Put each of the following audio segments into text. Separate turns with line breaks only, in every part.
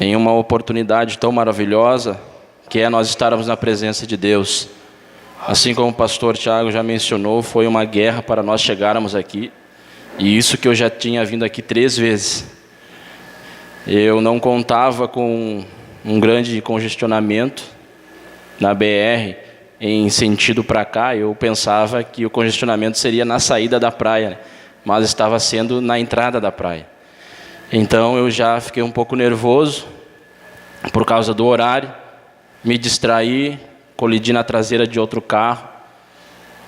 em uma oportunidade tão maravilhosa, que é nós estarmos na presença de Deus. Assim como o pastor Tiago já mencionou, foi uma guerra para nós chegarmos aqui. E isso que eu já tinha vindo aqui 3 vezes. Eu não contava com um grande congestionamento na BR em sentido para cá. Eu pensava que o congestionamento seria na saída da praia, mas estava sendo na entrada da praia. Então eu já fiquei um pouco nervoso por causa do horário, me distraí, colidi na traseira de outro carro,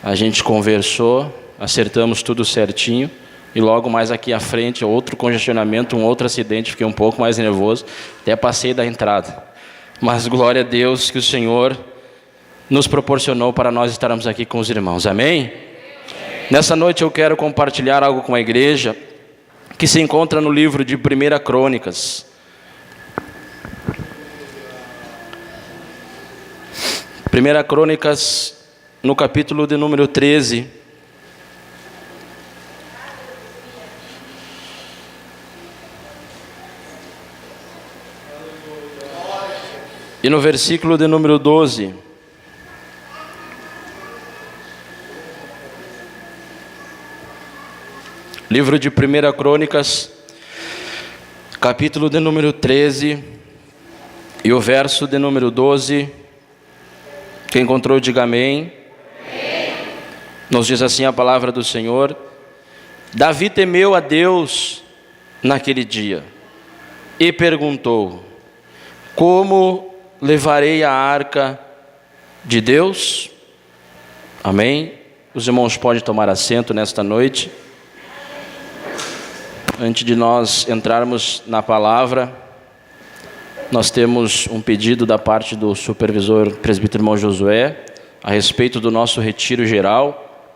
a gente conversou, acertamos tudo certinho, e logo mais aqui à frente, outro congestionamento, um outro acidente, fiquei um pouco mais nervoso, até passei da entrada. Mas glória a Deus que o Senhor nos proporcionou para nós estarmos aqui com os irmãos, amém? Nessa noite eu quero compartilhar algo com a igreja, que se encontra no livro de 1 Crônicas. 1 Crônicas, no capítulo de número 13. E no versículo de número 12. Livro de 1 Crônicas, capítulo de número 13, e o verso de número 12. Quem encontrou, diga amém. Amém. Nos diz assim a palavra do Senhor: Davi temeu a Deus naquele dia e perguntou: como levarei a arca de Deus? Amém. Os irmãos podem tomar assento nesta noite. Antes de nós entrarmos na palavra, nós temos um pedido da parte do supervisor presbítero irmão Josué, a respeito do nosso retiro geral,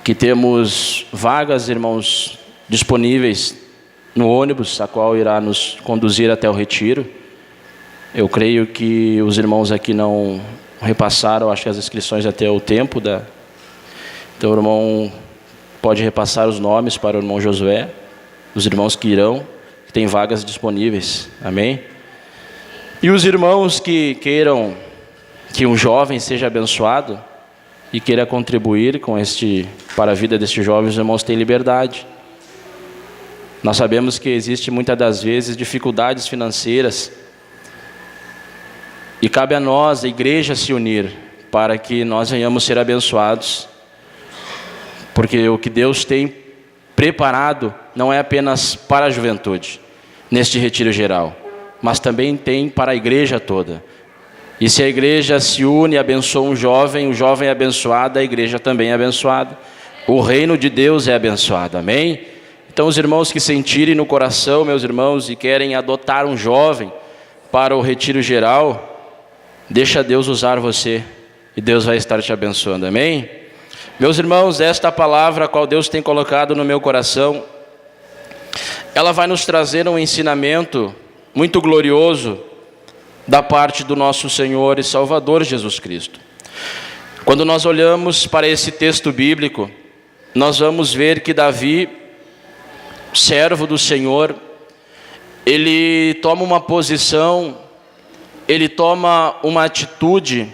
que temos vagas, irmãos, disponíveis no ônibus, a qual irá nos conduzir até o retiro. Eu creio que os irmãos aqui não repassaram, acho que as inscrições até o tempo Então o irmão pode repassar os nomes para o irmão Josué, os irmãos que irão, que tem vagas disponíveis, amém? E os irmãos que queiram que um jovem seja abençoado e queira contribuir para a vida deste jovem, os irmãos têm liberdade. Nós sabemos que existe muitas das vezes dificuldades financeiras, e cabe a nós, a igreja, se unir para que nós venhamos ser abençoados, porque o que Deus tem preparado não é apenas para a juventude, neste retiro geral, mas também tem para a igreja toda. E se a igreja se une e abençoa um jovem, o jovem é abençoado, a igreja também é abençoada. O reino de Deus é abençoado, amém? Então os irmãos que sentirem no coração, meus irmãos, e querem adotar um jovem para o retiro geral, deixa Deus usar você, e Deus vai estar te abençoando, amém? Meus irmãos, esta palavra a qual Deus tem colocado no meu coração, ela vai nos trazer um ensinamento muito glorioso da parte do nosso Senhor e Salvador Jesus Cristo. Quando nós olhamos para esse texto bíblico, nós vamos ver que Davi, servo do Senhor, ele toma uma posição, ele toma uma atitude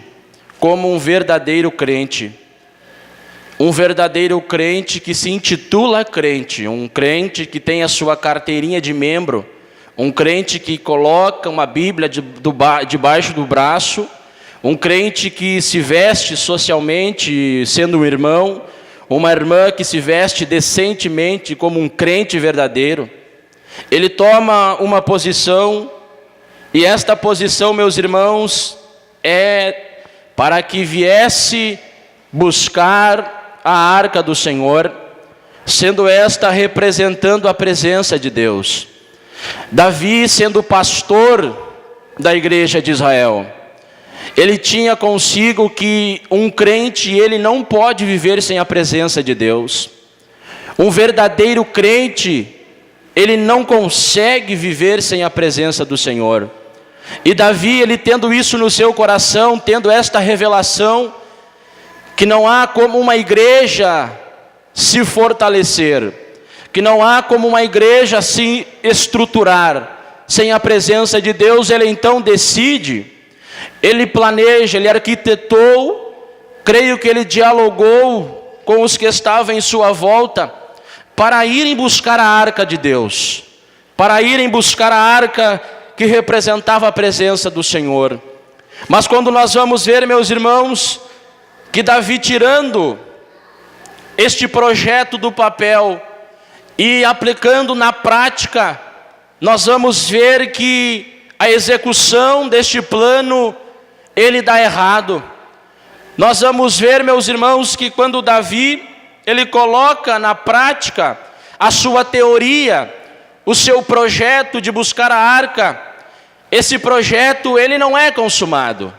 como um verdadeiro crente. Um verdadeiro crente que se intitula crente, um crente que tem a sua carteirinha de membro, um crente que coloca uma Bíblia debaixo do braço, um crente que se veste socialmente sendo um irmão, uma irmã que se veste decentemente como um crente verdadeiro. Ele toma uma posição, e esta posição, meus irmãos, é para que viesse buscar a arca do Senhor, sendo esta representando a presença de Deus. Davi, sendo pastor da igreja de Israel, ele tinha consigo que um crente, ele não pode viver sem a presença de Deus. Um verdadeiro crente, ele não consegue viver sem a presença do Senhor. E Davi, ele tendo isso no seu coração, tendo esta revelação, que não há como uma igreja se fortalecer, que não há como uma igreja se estruturar, sem a presença de Deus, ele então decide, ele planeja, ele arquitetou, creio que ele dialogou com os que estavam em sua volta, para irem buscar a arca de Deus, para irem buscar a arca que representava a presença do Senhor. Mas quando nós vamos ver, meus irmãos, que Davi, tirando este projeto do papel e aplicando na prática, nós vamos ver que a execução deste plano, ele dá errado. Nós vamos ver, meus irmãos, que quando Davi, ele coloca na prática a sua teoria, o seu projeto de buscar a arca, esse projeto, ele não é consumado.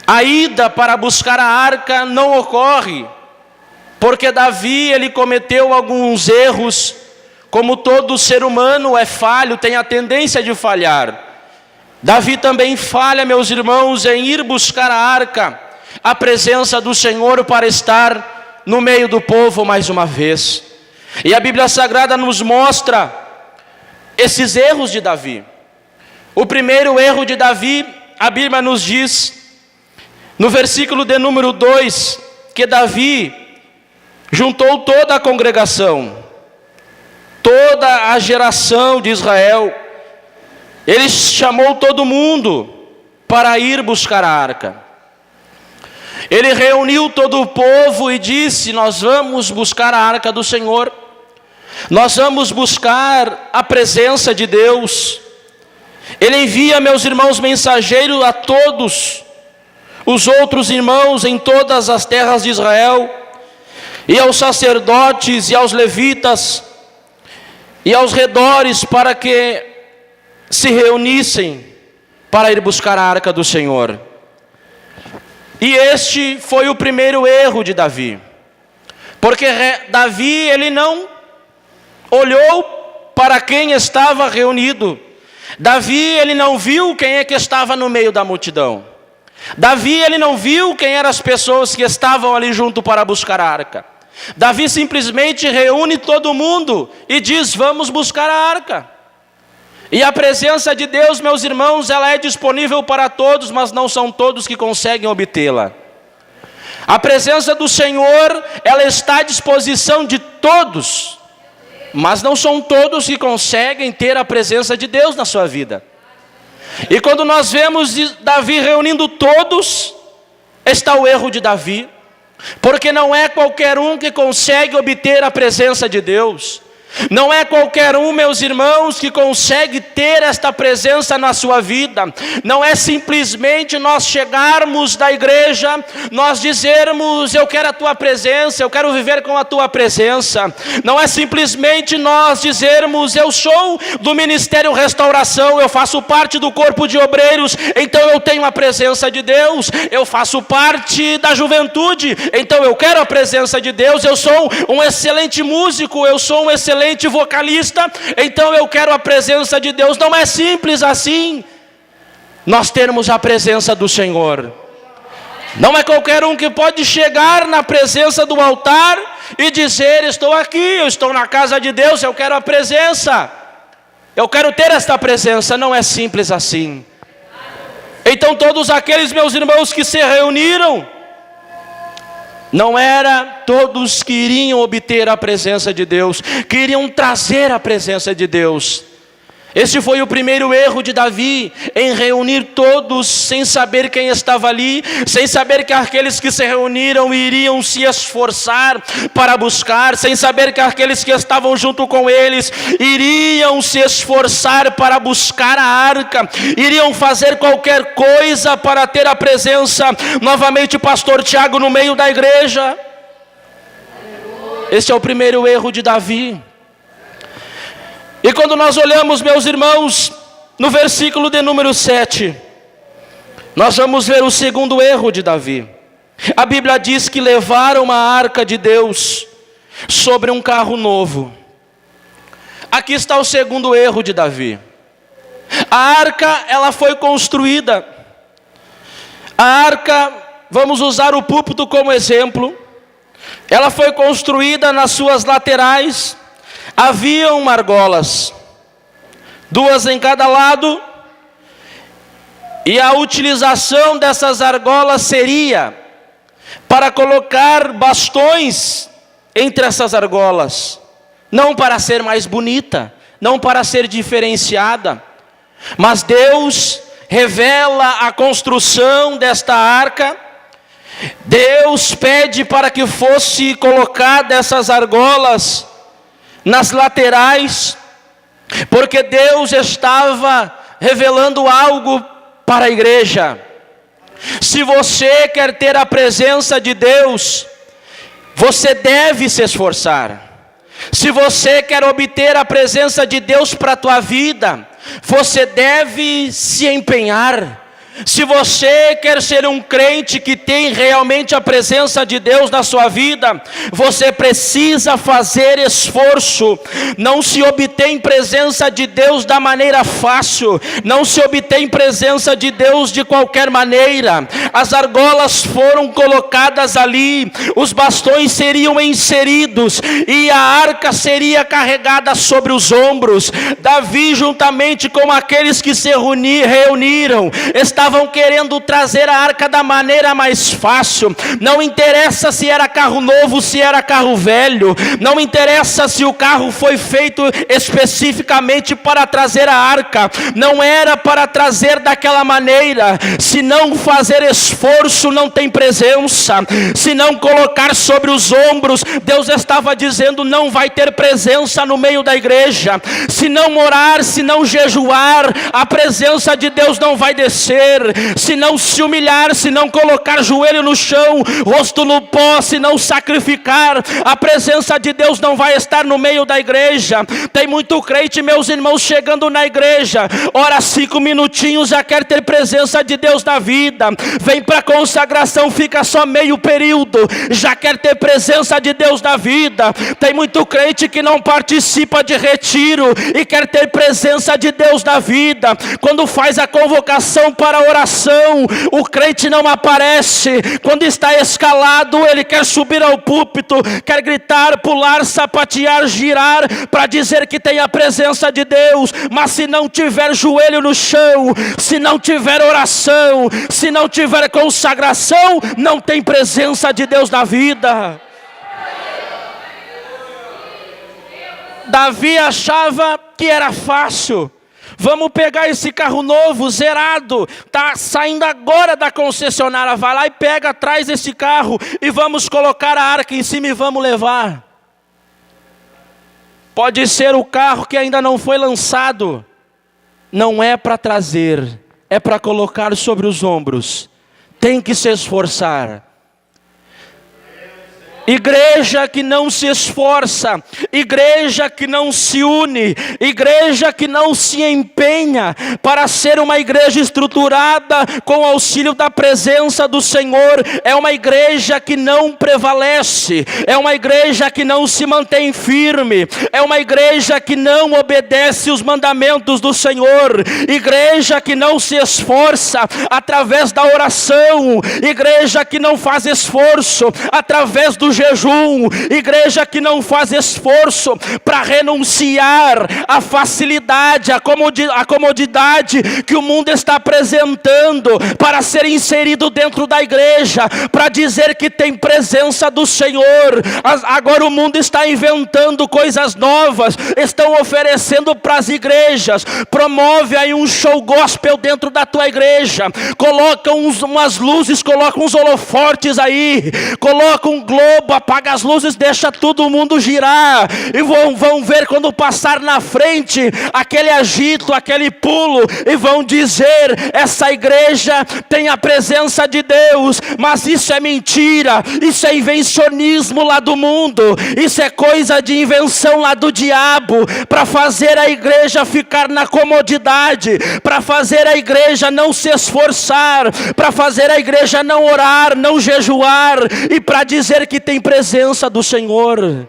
A ida para buscar a arca não ocorre, porque Davi, ele cometeu alguns erros, como todo ser humano é falho, tem a tendência de falhar. Davi também falha, meus irmãos, em ir buscar a arca, a presença do Senhor, para estar no meio do povo mais uma vez. E a Bíblia Sagrada nos mostra esses erros de Davi. O primeiro erro de Davi, a Bíblia nos diz, no versículo de número 2, que Davi juntou toda a congregação, toda a geração de Israel, ele chamou todo mundo para ir buscar a arca. Ele reuniu todo o povo e disse: nós vamos buscar a arca do Senhor, nós vamos buscar a presença de Deus. Ele envia, meus irmãos, mensageiro a todos os outros irmãos em todas as terras de Israel, e aos sacerdotes e aos levitas e aos redores, para que se reunissem para ir buscar a arca do Senhor. E este foi o primeiro erro de Davi, porque Davi, ele não olhou para quem estava reunido. Davi, ele não viu quem é que estava no meio da multidão. Davi, ele não viu quem eram as pessoas que estavam ali junto para buscar a arca. Davi simplesmente reúne todo mundo e diz: vamos buscar a arca. E a presença de Deus, meus irmãos, ela é disponível para todos, mas não são todos que conseguem obtê-la. A presença do Senhor, ela está à disposição de todos, mas não são todos que conseguem ter a presença de Deus na sua vida. E quando nós vemos Davi reunindo todos, está o erro de Davi, porque não é qualquer um que consegue obter a presença de Deus. Não é qualquer um, meus irmãos, que consegue ter esta presença na sua vida. Não é simplesmente nós chegarmos da igreja, nós dizermos: eu quero a tua presença, eu quero viver com a tua presença. Não é simplesmente nós dizermos: eu sou do Ministério Restauração, eu faço parte do corpo de obreiros, então eu tenho a presença de Deus. Eu faço parte da juventude, então eu quero a presença de Deus. Eu sou um excelente músico, eu sou um excelente vocalista, então eu quero a presença de Deus. Não é simples assim nós termos a presença do Senhor. Não é qualquer um que pode chegar na presença do altar e dizer: estou aqui, eu estou na casa de Deus, eu quero a presença, eu quero ter esta presença. Não é simples assim. Então todos aqueles, meus irmãos, que se reuniram, não era todos que iriam obter a presença de Deus, que iriam trazer a presença de Deus. Este foi o primeiro erro de Davi, em reunir todos sem saber quem estava ali, sem saber que aqueles que se reuniram iriam se esforçar para buscar, sem saber que aqueles que estavam junto com eles iriam se esforçar para buscar a arca, iriam fazer qualquer coisa para ter a presença novamente, pastor Tiago, no meio da igreja. Este é o primeiro erro de Davi. E quando nós olhamos, meus irmãos, no versículo de número 7, nós vamos ver o segundo erro de Davi. A Bíblia diz que levaram a arca de Deus sobre um carro novo. Aqui está o segundo erro de Davi. A arca, ela foi construída. A arca, vamos usar o púlpito como exemplo. Ela foi construída nas suas laterais. Haviam argolas. 2 em cada lado, e a utilização dessas argolas seria para colocar bastões entre essas argolas, não para ser mais bonita, não para ser diferenciada, mas Deus revela a construção desta arca. Deus pede para que fosse colocada essas argolas nas laterais, porque Deus estava revelando algo para a igreja. Se você quer ter a presença de Deus, você deve se esforçar. Se você quer obter a presença de Deus para a tua vida, você deve se empenhar. Se você quer ser um crente que tem realmente a presença de Deus na sua vida, você precisa fazer esforço. Não se obtém presença de Deus da maneira fácil, não se obtém presença de Deus de qualquer maneira. As argolas foram colocadas ali, os bastões seriam inseridos e a arca seria carregada sobre os ombros. Davi, juntamente com aqueles que se reuniram, estavam querendo trazer a arca da maneira mais fácil. Não interessa se era carro novo, se era carro velho, não interessa se o carro foi feito especificamente para trazer a arca, não era para trazer daquela maneira. Se não fazer esforço, não tem presença. Se não colocar sobre os ombros, Deus estava dizendo, não vai ter presença no meio da igreja. Se não orar, se não jejuar, a presença de Deus não vai descer. Se não se humilhar, se não colocar joelho no chão, rosto no pó, se não sacrificar, a presença de Deus não vai estar no meio da igreja. Tem muito crente, meus irmãos, chegando na igreja, ora 5 minutinhos, já quer ter presença de Deus na vida. Vem para a consagração, fica só meio período, já quer ter presença de Deus na vida. Tem muito crente que não participa de retiro e quer ter presença de Deus na vida. Quando faz a convocação para a oração, o crente não aparece. Quando está escalado, ele quer subir ao púlpito, quer gritar, pular, sapatear, girar, para dizer que tem a presença de Deus. Mas se não tiver joelho no chão, se não tiver oração, se não tiver consagração, não tem presença de Deus na vida. Davi achava que era fácil. Vamos pegar esse carro novo, zerado, está saindo agora da concessionária, vai lá e pega, traz esse carro e vamos colocar a arca em cima e vamos levar. Pode ser o carro que ainda não foi lançado, não é para trazer, é para colocar sobre os ombros. Tem que se esforçar. Igreja que não se esforça, igreja que não se une, igreja que não se empenha para ser uma igreja estruturada com o auxílio da presença do Senhor, é uma igreja que não prevalece, é uma igreja que não se mantém firme, é uma igreja que não obedece os mandamentos do Senhor, igreja que não se esforça através da oração, igreja que não faz esforço através do jejum, igreja que não faz esforço para renunciar à facilidade, à comodidade que o mundo está apresentando para ser inserido dentro da igreja, para dizer que tem presença do Senhor. Agora o mundo está inventando coisas novas, estão oferecendo para as igrejas, promove aí um show gospel dentro da tua igreja, colocam umas luzes, colocam uns holofortes aí, colocam um globo, apaga as luzes, deixa todo mundo girar, e vão ver quando passar na frente, aquele agito, aquele pulo, e vão dizer, essa igreja tem a presença de Deus, mas isso é mentira, isso é invencionismo lá do mundo, isso é coisa de invenção lá do diabo, para fazer a igreja ficar na comodidade, para fazer a igreja não se esforçar, para fazer a igreja não orar, não jejuar, e para dizer que tem presença do Senhor.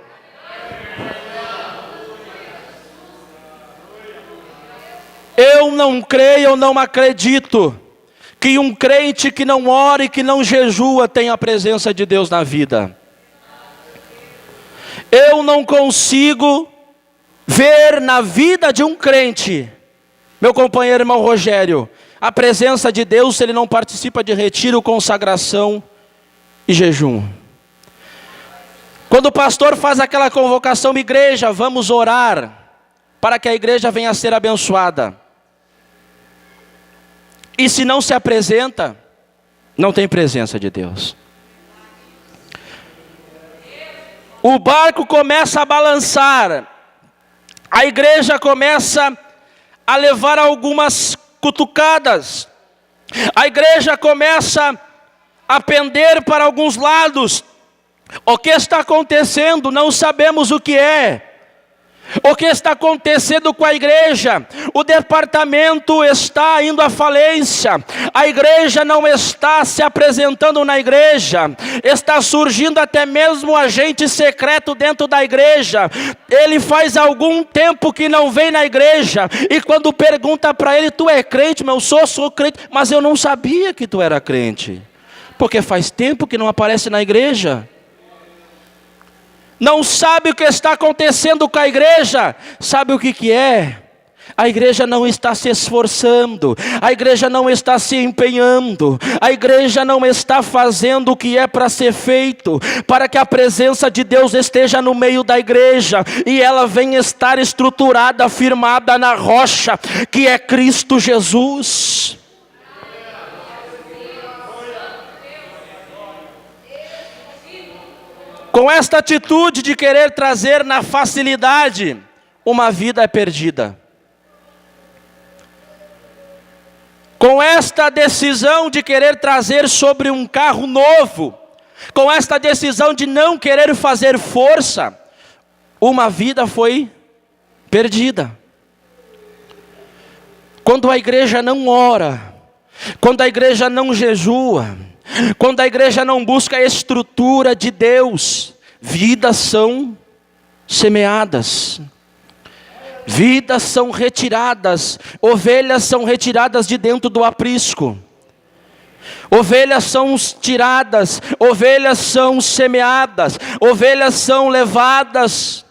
Eu não creio, eu não acredito que um crente que não ora e que não jejua tenha a presença de Deus na vida. Eu não consigo ver na vida de um crente Meu companheiro irmão Rogério, a presença de Deus, ele não participa de retiro, consagração e jejum. Quando o pastor faz aquela convocação, igreja, vamos orar, para que a igreja venha a ser abençoada. E se não se apresenta, não tem presença de Deus. O barco começa a balançar, a igreja começa a levar algumas cutucadas, a igreja começa a pender para alguns lados. O que está acontecendo? Não sabemos o que é. O que está acontecendo com a igreja? O departamento está indo à falência. A igreja não está se apresentando na igreja. Está surgindo até mesmo agente secreto dentro da igreja. Ele faz algum tempo que não vem na igreja. E quando pergunta para ele, tu é crente? Mas eu sou crente. Mas eu não sabia que tu era crente. Porque faz tempo que não aparece na igreja. Não sabe o que está acontecendo com a igreja. Sabe o que é? A igreja não está se esforçando. A igreja não está se empenhando. A igreja não está fazendo o que é para ser feito, para que a presença de Deus esteja no meio da igreja. E ela venha estar estruturada, firmada na rocha, que é Cristo Jesus. Com esta atitude de querer trazer na facilidade, uma vida é perdida. Com esta decisão de querer trazer sobre um carro novo, com esta decisão de não querer fazer força, uma vida foi perdida. Quando a igreja não ora, quando a igreja não jejua, quando a igreja não busca a estrutura de Deus, vidas são semeadas, vidas são retiradas, ovelhas são retiradas de dentro do aprisco, ovelhas são tiradas, ovelhas são semeadas, ovelhas são levadas.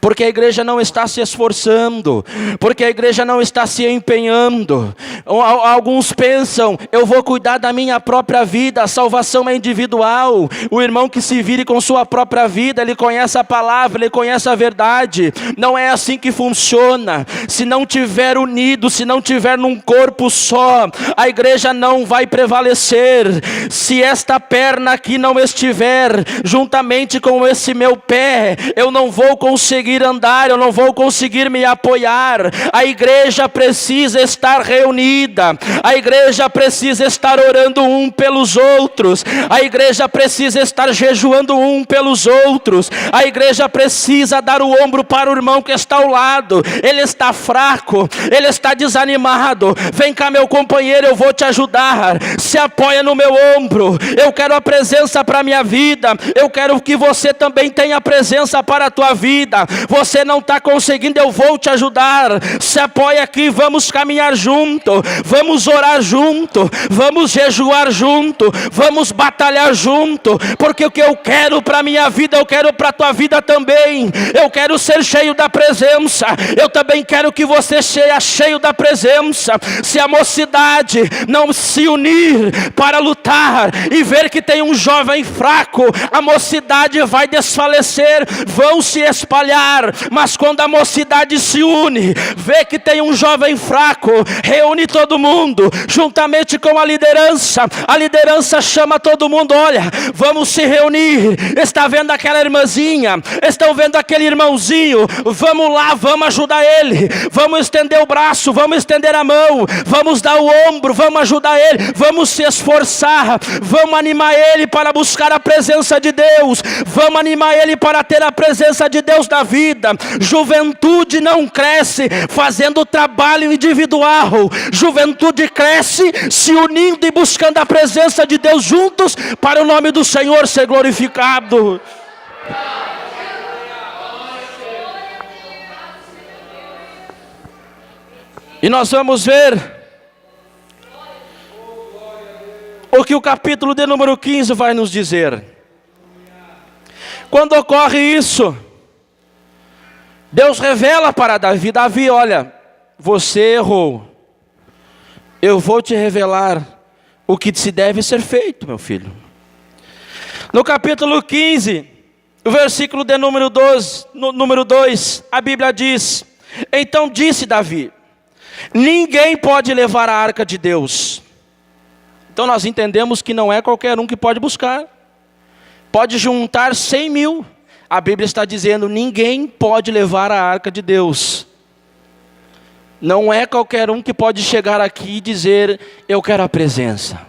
Porque a igreja não está se esforçando, porque a igreja não está se empenhando. Alguns pensam, eu vou cuidar da minha própria vida, a salvação é individual. O irmão que se vire com sua própria vida, ele conhece a palavra, ele conhece a verdade. Não é assim que funciona. Se não tiver unido, se não tiver num corpo só, a igreja não vai prevalecer. Se esta perna aqui não estiver juntamente com esse meu pé, eu não vou conseguir andar, eu não vou conseguir me apoiar. A igreja precisa estar reunida, a igreja precisa estar orando um pelos outros, a igreja precisa estar jejuando um pelos outros, a igreja precisa dar o ombro para o irmão que está ao lado. Ele está fraco, ele está desanimado, vem cá meu companheiro, eu vou te ajudar, se apoia no meu ombro. Eu quero a presença para a minha vida, eu quero que você também tenha presença para a tua vida. Você não está conseguindo, eu vou te ajudar. Se apoia aqui, vamos caminhar junto, vamos orar junto, vamos jejuar junto, vamos batalhar junto, porque o que eu quero para a minha vida, eu quero para a tua vida também. Eu quero ser cheio da presença, eu também quero que você seja cheio da presença. Se a mocidade não se unir para lutar e ver que tem um jovem fraco, a mocidade vai desfalecer, vão se espalhar. Mas quando a mocidade se une, vê que tem um jovem fraco, reúne todo mundo, juntamente com a liderança chama todo mundo, olha, vamos se reunir, está vendo aquela irmãzinha, estão vendo aquele irmãozinho, vamos lá, vamos ajudar ele, vamos estender o braço, vamos estender a mão, vamos dar o ombro, vamos ajudar ele, vamos se esforçar, vamos animar ele para buscar a presença de Deus, vamos animar ele para ter a presença de Deus na vida. Juventude não cresce fazendo trabalho individual, juventude cresce se unindo e buscando a presença de Deus juntos, para o nome do Senhor ser glorificado. E nós vamos ver o que o capítulo de número 15 vai nos dizer. Quando ocorre isso, Deus revela para Davi, olha, você errou. Eu vou te revelar o que se deve ser feito, meu filho. No capítulo 15, o versículo de número 2, a Bíblia diz: então disse Davi: ninguém pode levar a arca de Deus. Então nós entendemos que não é qualquer um que pode buscar. Pode juntar 100 mil. A Bíblia está dizendo: ninguém pode levar a arca de Deus. Não é qualquer um que pode chegar aqui e dizer: eu quero a presença.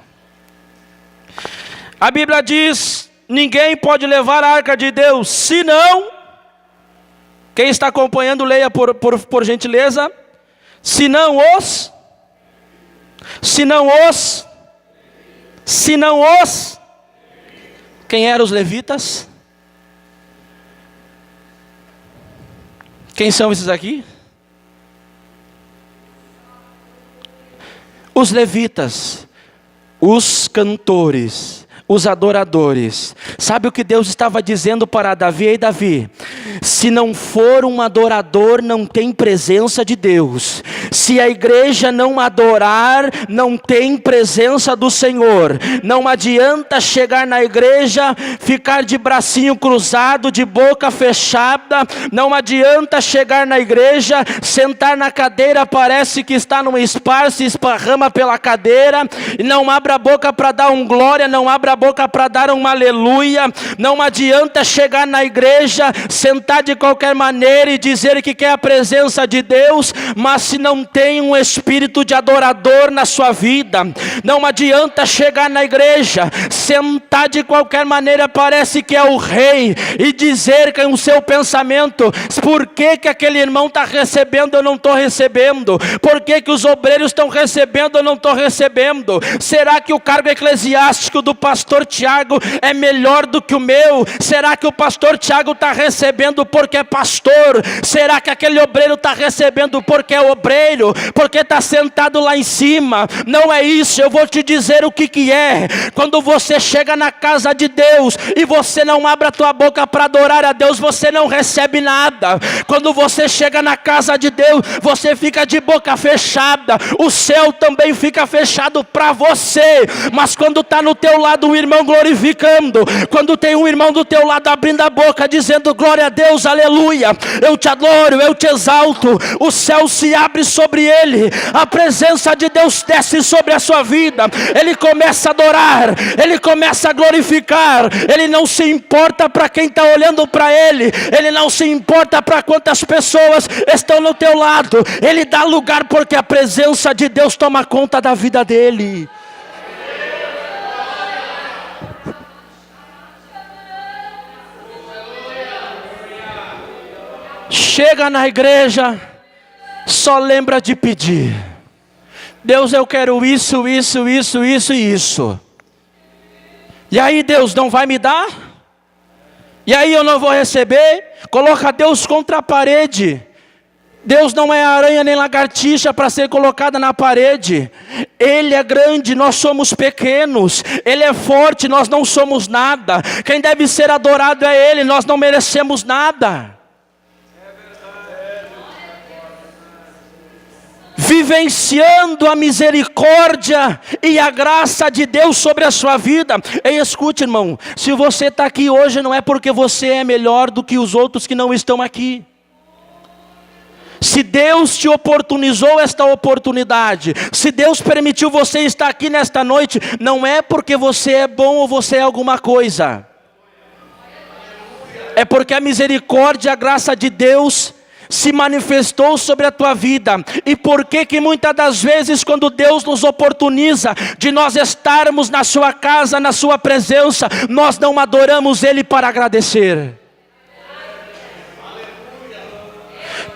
A Bíblia diz: ninguém pode levar a arca de Deus, senão... Quem está acompanhando, leia por gentileza. Senão os... Quem eram os levitas? Quem são esses aqui? Os levitas, os cantores, os adoradores. Sabe o que Deus estava dizendo para Davi? Ei, Davi, se não for um adorador, não tem presença de Deus. Se a igreja não adorar, não tem presença do Senhor. Não adianta chegar na igreja, ficar de bracinho cruzado, de boca fechada. Não adianta chegar na igreja, sentar na cadeira, parece que está num espaço, esparrama pela cadeira, e não abre a boca para dar um glória, não abre a boca para dar um aleluia. Não adianta chegar na igreja, sentar de qualquer maneira e dizer que quer a presença de Deus, mas se não tem um espírito de adorador na sua vida. Não adianta chegar na igreja, sentar de qualquer maneira, parece que é o rei, e dizer que o seu pensamento: por que aquele irmão está recebendo, eu não estou recebendo? Por que os obreiros estão recebendo, eu não estou recebendo? Será que o cargo eclesiástico do pastor Tiago é melhor do que o meu? Será que o pastor Tiago está recebendo porque é pastor? Será que aquele obreiro está recebendo porque é obreiro? Porque está sentado lá em cima? Não é isso. Eu vou te dizer o que é. Quando você chega na casa de Deus e você não abre a tua boca para adorar a Deus, você não recebe nada. Quando você chega na casa de Deus, você fica de boca fechada. O céu também fica fechado para você. Mas quando está no teu lado um irmão glorificando, quando tem um irmão do teu lado abrindo a boca, dizendo glória a Deus, aleluia, eu te adoro, eu te exalto, o céu se abre sobre ele, a presença de Deus desce sobre a sua vida, ele começa a adorar, ele começa a glorificar, ele não se importa para quem está olhando para ele, ele não se importa para quantas pessoas estão no teu lado, ele dá lugar porque a presença de Deus toma conta da vida dele. Chega na igreja, só lembra de pedir: Deus, eu quero isso, isso, isso, isso e isso. E aí Deus não vai me dar? E aí eu não vou receber? Coloca Deus contra a parede. Deus não é aranha nem lagartixa para ser colocada na parede. Ele é grande, nós somos pequenos. Ele é forte, nós não somos nada. Quem deve ser adorado é Ele, nós não merecemos nada. Vivenciando a misericórdia e a graça de Deus sobre a sua vida. Ei, escute, irmão, se você está aqui hoje, não é porque você é melhor do que os outros que não estão aqui. Se Deus te oportunizou esta oportunidade, se Deus permitiu você estar aqui nesta noite, não é porque você é bom ou você é alguma coisa. É porque a misericórdia e a graça de Deus se manifestou sobre a tua vida. E por que muitas das vezes, quando Deus nos oportuniza de nós estarmos na sua casa, na sua presença, nós não adoramos Ele para agradecer?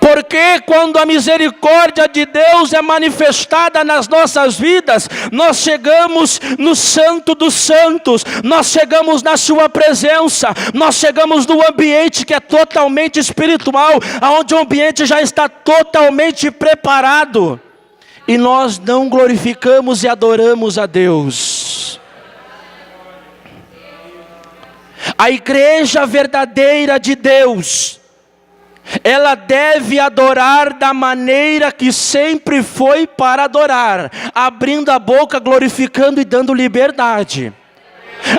Porque quando a misericórdia de Deus é manifestada nas nossas vidas, nós chegamos no Santo dos Santos, nós chegamos na sua presença, nós chegamos no ambiente que é totalmente espiritual, onde o ambiente já está totalmente preparado, e nós não glorificamos e adoramos a Deus. A igreja verdadeira de Deus ela deve adorar da maneira que sempre foi para adorar, abrindo a boca, glorificando e dando liberdade.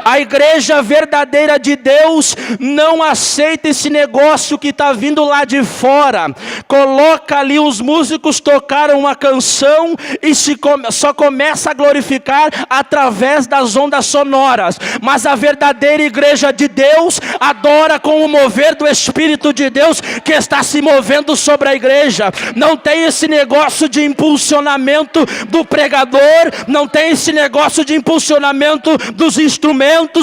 A igreja verdadeira de Deus não aceita esse negócio que está vindo lá de fora. Coloca ali, os músicos tocaram uma canção e só começa a glorificar através das ondas sonoras. Mas a verdadeira igreja de Deus adora com o mover do Espírito de Deus que está se movendo sobre a igreja. Não tem esse negócio de impulsionamento do pregador, não tem esse negócio de impulsionamento dos instrumentos,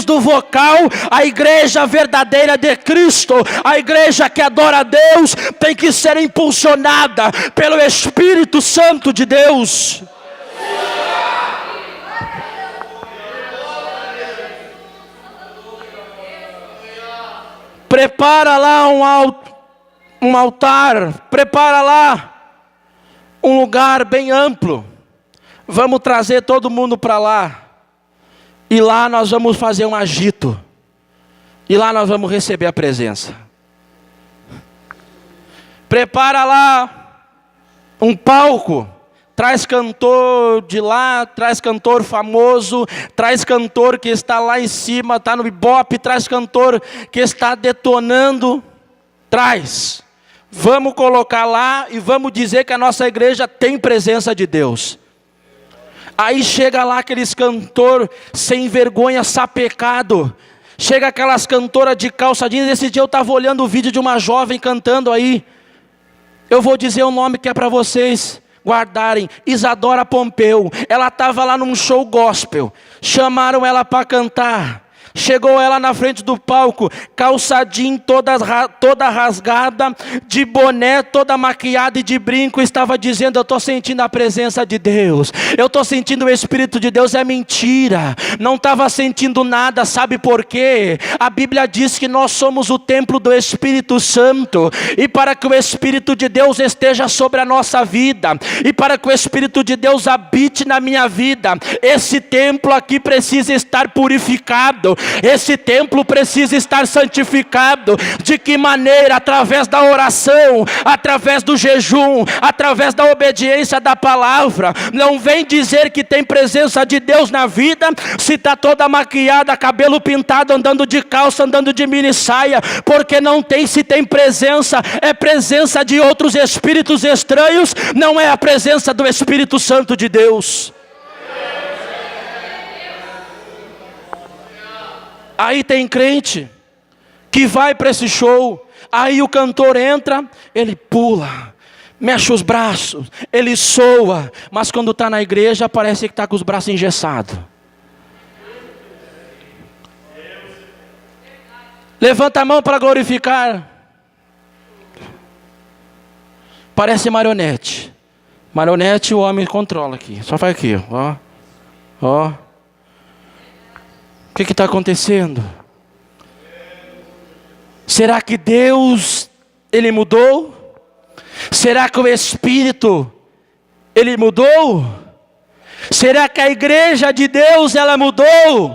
do vocal. A igreja verdadeira de Cristo, a igreja que adora a Deus, tem que ser impulsionada pelo Espírito Santo de Deus. Prepara lá um altar, prepara lá um lugar bem amplo. Vamos trazer todo mundo para lá. E lá nós vamos fazer um agito. E lá nós vamos receber a presença. Prepara lá um palco. Traz cantor de lá, traz cantor famoso, traz cantor que está lá em cima, está no Ibope, traz cantor que está detonando. Traz. Vamos colocar lá e vamos dizer que a nossa igreja tem presença de Deus. Aí chega lá aqueles cantor sem vergonha, sapecado. Chega aquelas cantoras de calça jeans. Esse dia eu estava olhando o vídeo de uma jovem cantando aí. Eu vou dizer o nome que é para vocês guardarem. Isadora Pompeu. Ela estava lá num show gospel. Chamaram ela para cantar. Chegou ela na frente do palco, calça jeans toda rasgada, de boné, toda maquiada e de brinco, estava dizendo: eu estou sentindo a presença de Deus, eu estou sentindo o Espírito de Deus. É mentira, não estava sentindo nada. Sabe por quê? A Bíblia diz que nós somos o templo do Espírito Santo, e para que o Espírito de Deus esteja sobre a nossa vida, e para que o Espírito de Deus habite na minha vida, esse templo aqui precisa estar purificado. Esse templo precisa estar santificado. De que maneira? Através da oração, através do jejum, através da obediência da palavra. Não vem dizer que tem presença de Deus na vida se está toda maquiada, cabelo pintado, andando de calça, andando de mini saia, porque não tem. Se tem presença, é presença de outros espíritos estranhos, não é a presença do Espírito Santo de Deus. Aí tem crente que vai para esse show, aí o cantor entra, ele pula, mexe os braços, ele soa, mas quando está na igreja parece que está com os braços engessados. Levanta a mão para glorificar. Parece marionete. Marionete o homem controla aqui, só faz aqui, ó, ó. O que está acontecendo? Será que Deus, Ele mudou? Será que o Espírito, Ele mudou? Será que a igreja de Deus, ela mudou?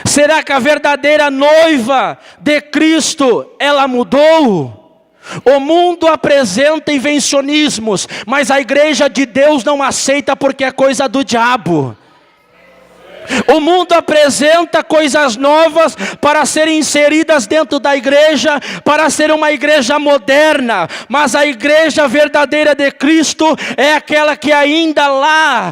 Será que a verdadeira noiva de Cristo, ela mudou? O mundo apresenta invencionismos, mas a igreja de Deus não aceita porque é coisa do diabo. O mundo apresenta coisas novas para serem inseridas dentro da igreja, para ser uma igreja moderna, mas a igreja verdadeira de Cristo é aquela que ainda lá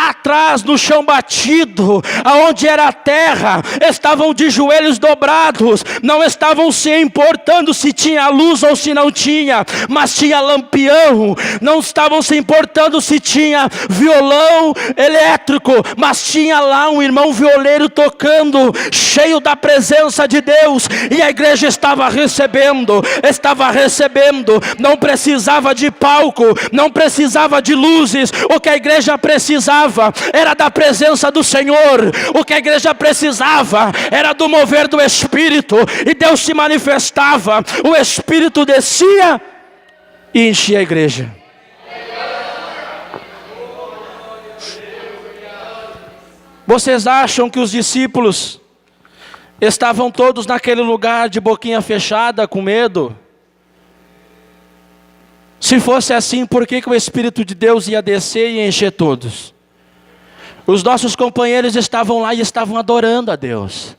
atrás, no chão batido, aonde era a terra, estavam de joelhos dobrados, não estavam se importando se tinha luz ou se não tinha, mas tinha lampião, não estavam se importando se tinha violão elétrico, mas tinha lá um irmão violeiro tocando, cheio da presença de Deus, e a igreja estava recebendo, não precisava de palco, não precisava de luzes. O que a igreja precisava era da presença do Senhor, o que a igreja precisava era do mover do Espírito, e Deus se manifestava, o Espírito descia e enchia a igreja. Vocês acham que os discípulos estavam todos naquele lugar de boquinha fechada, com medo? Se fosse assim, por que o Espírito de Deus ia descer e encher todos? Os nossos companheiros estavam lá e estavam adorando a Deus.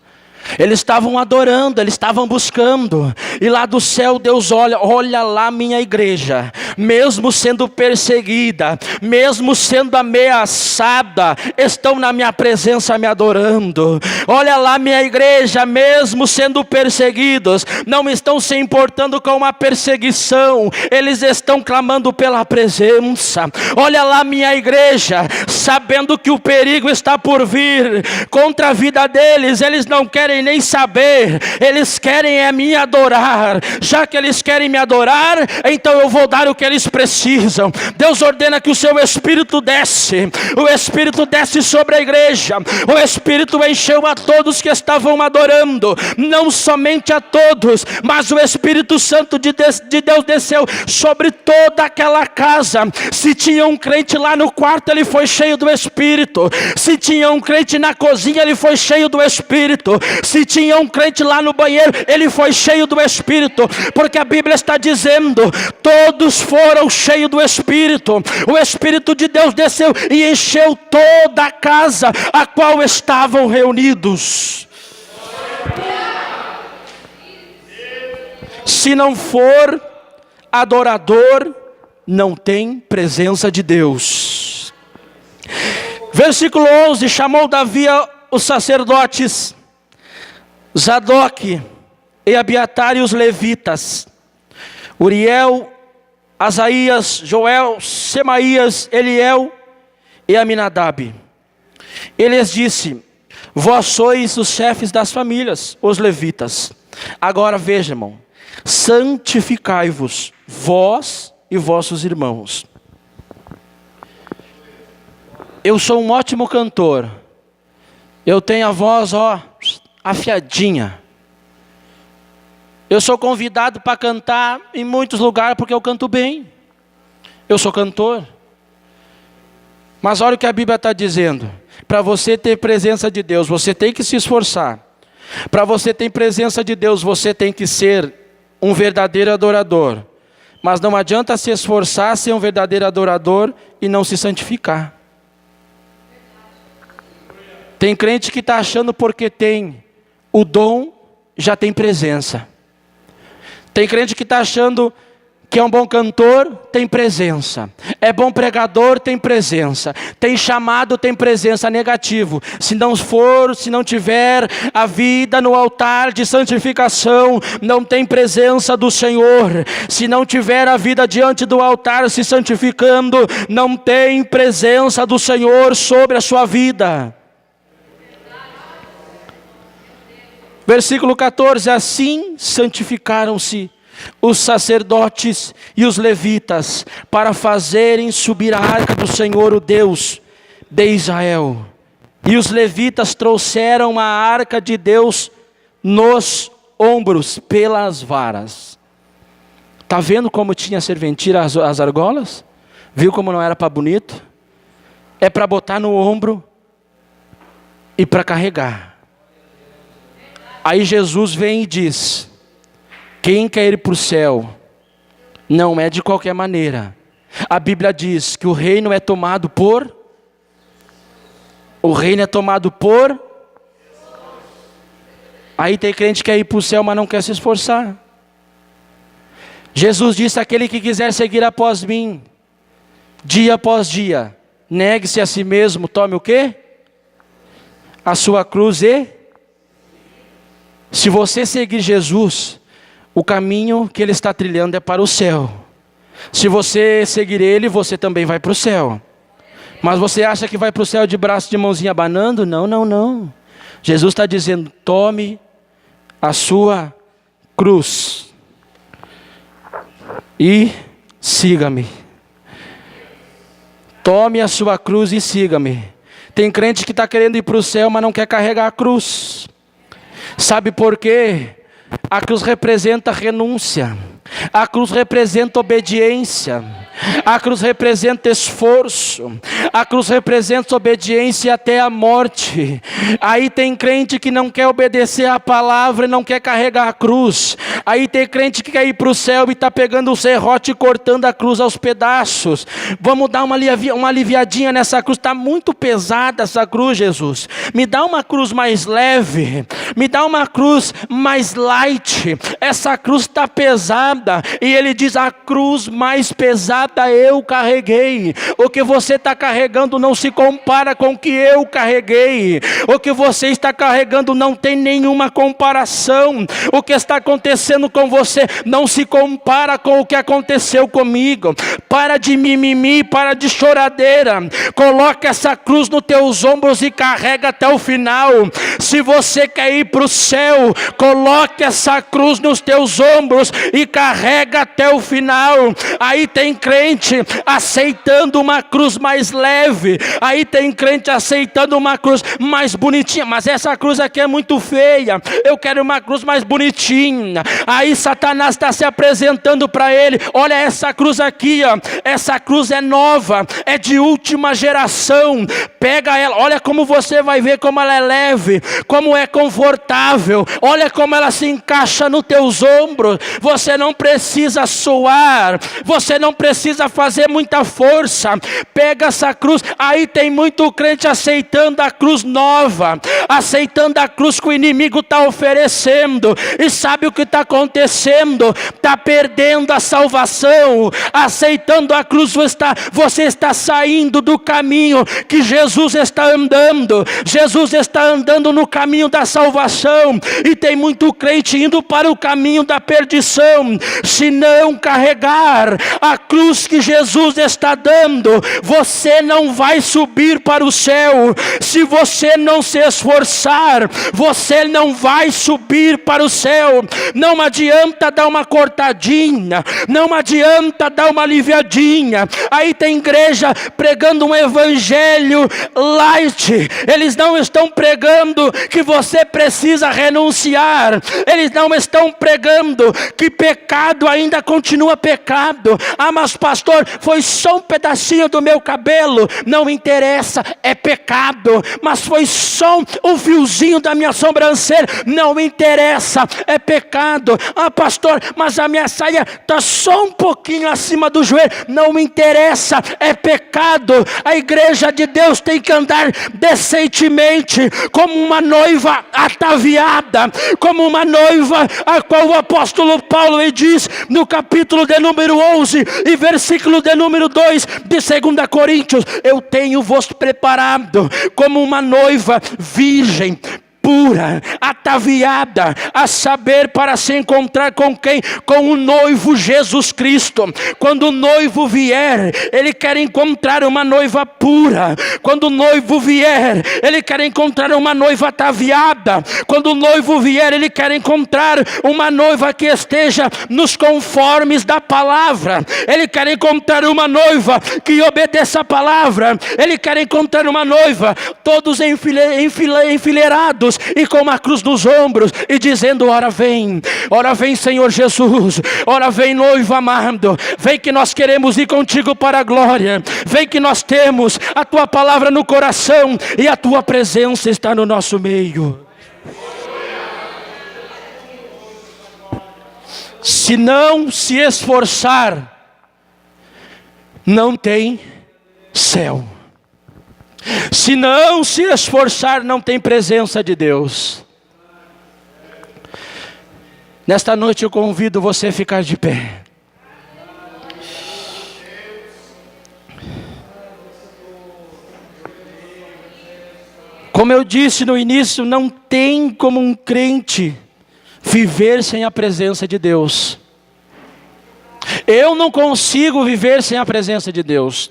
Eles estavam adorando, eles estavam buscando. E lá do céu Deus olha lá minha igreja, mesmo sendo perseguida, mesmo sendo ameaçada, estão na minha presença me adorando. Olha lá minha igreja, mesmo sendo perseguidos, não estão se importando com uma perseguição, eles estão clamando pela presença. Olha lá minha igreja, sabendo que o perigo está por vir contra a vida deles, eles não querem nem saber, eles querem é me adorar. Já que eles querem me adorar, então eu vou dar o que eles precisam. Deus ordena que o seu Espírito desce, o Espírito desce sobre a igreja, o Espírito encheu a todos que estavam adorando, não somente a todos, mas o Espírito Santo de Deus desceu sobre toda aquela casa. Se tinha um crente lá no quarto, ele foi cheio do Espírito. Se tinha um crente na cozinha, ele foi cheio do Espírito. Se tinha um crente lá no banheiro, ele foi cheio do Espírito, porque a Bíblia está dizendo, todos foram cheios do Espírito. O Espírito de Deus desceu e encheu toda a casa a qual estavam reunidos. Se não for adorador, não tem presença de Deus. Versículo 11, chamou Davi os sacerdotes, Zadok e Abiatar e os levitas, Uriel, Asaías, Joel, Semaías, Eliel e Aminadab. Ele lhes disse, vós sois os chefes das famílias, os levitas. Agora veja, irmão, santificai-vos, vós e vossos irmãos. Eu sou um ótimo cantor, eu tenho a voz, afiadinha. Eu sou convidado para cantar em muitos lugares porque eu canto bem. Eu sou cantor. Mas olha o que a Bíblia está dizendo. Para você ter presença de Deus, você tem que se esforçar. Para você ter presença de Deus, você tem que ser um verdadeiro adorador. Mas não adianta se esforçar, ser um verdadeiro adorador e não se santificar. Tem crente que está achando porque tem o dom, já tem presença. Tem crente que está achando que é um bom cantor, tem presença. É bom pregador, tem presença. Tem chamado, tem presença. Negativo. Se não tiver a vida no altar de santificação, não tem presença do Senhor. Se não tiver a vida diante do altar se santificando, não tem presença do Senhor sobre a sua vida. Versículo 14, assim santificaram-se os sacerdotes e os levitas para fazerem subir a arca do Senhor, o Deus de Israel. E os levitas trouxeram a arca de Deus nos ombros pelas varas. Está vendo como tinha serventia as argolas? Viu como não era para bonito? É para botar no ombro e para carregar. Aí Jesus vem e diz, quem quer ir para o céu, não é de qualquer maneira. A Bíblia diz que o reino é tomado por... Aí tem crente que quer ir para o céu, mas não quer se esforçar. Jesus disse, aquele que quiser seguir após mim, dia após dia, negue-se a si mesmo, tome o quê? A sua cruz e... Se você seguir Jesus, o caminho que Ele está trilhando é para o céu. Se você seguir Ele, você também vai para o céu. Mas você acha que vai para o céu de braço de mãozinha abanando? Não, não, não. Jesus está dizendo, tome a sua cruz e siga-me. Tome a sua cruz e siga-me. Tem crente que está querendo ir para o céu, mas não quer carregar a cruz. Sabe por quê? A cruz representa renúncia. A cruz representa obediência. A cruz representa esforço. A cruz representa obediência até a morte. Aí tem crente que não quer obedecer a palavra e não quer carregar a cruz. Aí tem crente que quer ir para o céu e está pegando o serrote e cortando a cruz aos pedaços. Vamos dar uma aliviadinha nessa cruz. Está muito pesada essa cruz, Jesus. Me dá uma cruz mais leve. Me dá uma cruz mais light. Essa cruz está pesada. E ele diz: a cruz mais pesada eu carreguei. O que você está carregando não se compara com o que eu carreguei. O que você está carregando não tem nenhuma comparação. O que está acontecendo com você não se compara com o que aconteceu comigo. Para de mimimi, para de choradeira. Coloca essa cruz nos teus ombros e carrega até o final. Se você quer ir para o céu, coloque essa cruz nos teus ombros e carrega até o final. Aí tem crente aceitando uma cruz mais leve. Aí tem crente aceitando uma cruz mais bonitinha. Mas essa cruz aqui é muito feia. Eu quero uma cruz mais bonitinha. Aí Satanás está se apresentando para ele: olha essa cruz aqui, ó. Essa cruz é nova, é de última geração. Pega ela, olha como você vai ver como ela é leve, como é confortável. Olha como ela se encaixa nos teus ombros. Você não precisa suar, você não precisa fazer muita força. Pega essa cruz. Aí tem muito crente aceitando a cruz nova, aceitando a cruz que o inimigo está oferecendo. E sabe o que está acontecendo? Está perdendo a salvação. Aceitando a cruz, você está saindo do caminho que Jesus está andando. Jesus está andando no caminho da salvação. E tem muito crente indo para o caminho da perdição. Se não carregar a cruz que Jesus está dando, você não vai subir para o céu. Se você não se esforçar, você não vai subir para o céu. Não adianta dar uma cortadinha, não adianta dar uma aliviadinha. Aí tem igreja pregando um evangelho light. Eles não estão pregando que você precisa renunciar. Eles não estão pregando que pecado ainda continua pecado. Ah, mas pastor, foi só um pedacinho do meu cabelo. Não interessa, é pecado. Mas foi só um fiozinho da minha sobrancelha. Não interessa, é pecado. Ah, pastor, mas a minha saia está só um pouquinho acima do joelho. Não interessa, é pecado. A igreja de Deus tem que andar decentemente, como uma noiva ataviada, como uma noiva a qual o apóstolo Paulo diz no capítulo de número 11 e versículo de número 2 de 2 Coríntios: eu tenho-vos preparado como uma noiva virgem, pura, ataviada, a saber, para se encontrar com quem? Com o noivo Jesus Cristo. Quando o noivo vier, ele quer encontrar uma noiva pura. Quando o noivo vier, ele quer encontrar uma noiva ataviada. Quando o noivo vier, ele quer encontrar uma noiva que esteja nos conformes da palavra. Ele quer encontrar uma noiva que obedeça a palavra. Ele quer encontrar uma noiva, todos enfileirados e com uma cruz nos ombros, e dizendo: ora vem Senhor Jesus, ora vem noivo amado, vem que nós queremos ir contigo para a glória, vem que nós temos a tua palavra no coração e a tua presença está no nosso meio. Se não se esforçar, não tem céu. Se não se esforçar, não tem presença de Deus. Nesta noite eu convido você a ficar de pé. Como eu disse no início, não tem como um crente viver sem a presença de Deus. Eu não consigo viver sem a presença de Deus.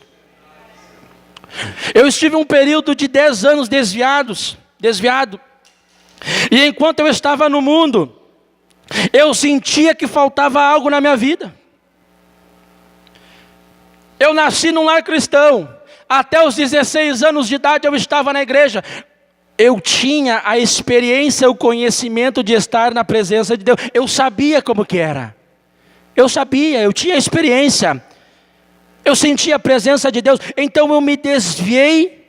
Eu estive um período de 10 anos desviado. E enquanto eu estava no mundo, eu sentia que faltava algo na minha vida. Eu nasci num lar cristão. Até os 16 anos de idade eu estava na igreja. Eu tinha a experiência, o conhecimento de estar na presença de Deus. Eu sabia como que era. Eu tinha experiência.
Eu senti a presença de Deus, então eu me desviei.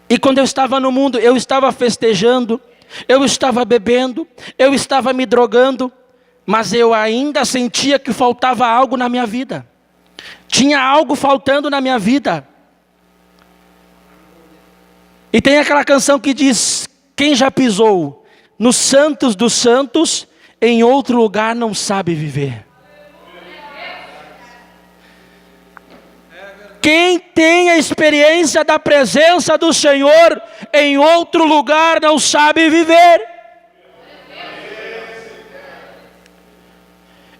E quando eu estava no mundo, eu estava festejando, eu estava bebendo, eu estava me drogando, mas eu ainda sentia que faltava algo na minha vida. Tinha algo faltando na minha vida. E tem aquela canção que diz: quem já pisou nos santos dos santos, em outro lugar não sabe viver. Quem tem a experiência da presença do Senhor, em outro lugar não sabe viver.